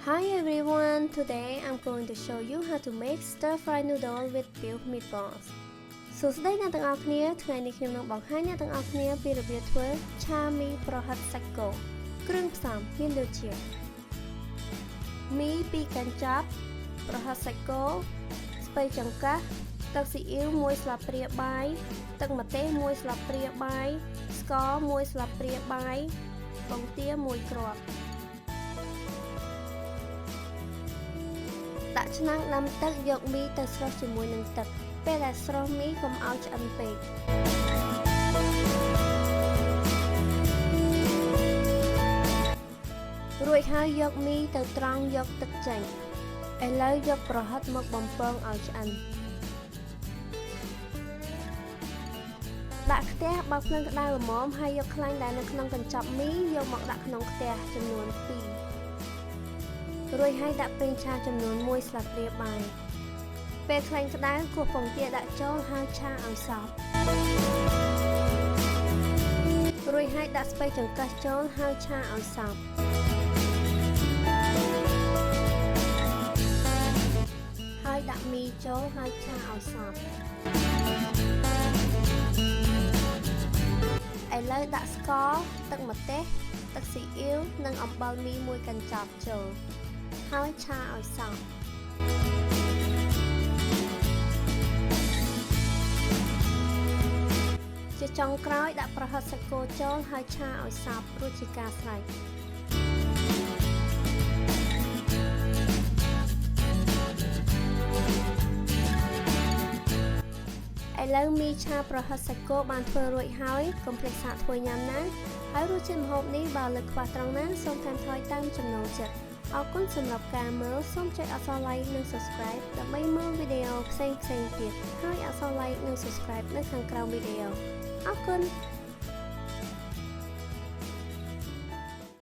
Hi everyone, today I'm going to show you how to make stir-fry noodle with peeled meatballs. សួស្តីអ្នកទាំងអស់គ្នាថ្ងៃនេះខ្ញុំនឹងបង្ហាញអ្នកទាំងអស់គ្នាពីរបៀបធ្វើឆាមីប្រហិតសាច់គោគ្រឿងផ្សំមានដូចជាមី2កញ្ចប់ប្រហិតសាច់គោស្ពៃចង្កឹះទឹកស៊ីអ៊ីវ1ស្លាបព្រាបាយទឹកម្ទេស1ស្លាបព្រាបាយស្ករ1ស្លាបព្រាបាយបង្គា1គ្រាប់ដាក់ឆ្នាំងដាំទឹកយកមីទៅស្រុះជាមួយនឹងទឹកពេលដែលស្រុះមីកុំឲ្យឆ្អិនពេករួចហើយយកមីទៅត្រងយកទឹកចេញឥឡូវយកប្រហិតមកបំពងឲ្យឆ្អិនដាក់ខ្ទះបើកភ្លើងក្តៅល្មមហើយយកខ្លាញ់ដែលនៅក្នុងកញ្ចប់មីយកមកដាក់ក្នុងខ្ទះចំនួន2រួចហើយដាក់ប្រេងឆាចំនួន1ស្លាបព្រាបាយពេលខ្លាញ់ក្តៅគោះពងទាដាក់ចូលហើយឆាឲ្យសព្វរួចហើយដាក់ស្ពៃចង្កឹះចូលហើយឆាឲ្យសព្វហើយដាក់មីចូលហើយឆាឲ្យសព្វឥឡូវដាក់ស្ករទឹកម្ទេសទឹកស៊ីអ៊ីវនិងអំបិលមី1កញ្ចប់ចូលហើយឆាឲ្យសព្វជាចុងក្រោយដាក់ប្រហិតសាច់គោចូលហើយឆាឲ្យសព្វរួចជាការស្រេចឥឡូវមីឆាប្រហិតសាច់គោបានធ្វើរួចហើយកុំភ្លេចសាកធ្វើញ៉ាំណាហើយរសជាតិម្ហូបនេះបើលើកខ្វះត្រង់ណាសូមថែមថយតាមចំណូលចិត្តអរគុណសម្រាប់ការមើលសូមចុចអក្សរ like និង subscribe ដើម្បីមើលវីដេអូផ្សេងៗទៀតហើយអក្សរ like និង subscribe នៅខាងក្រោមវីដេអូអរគុណ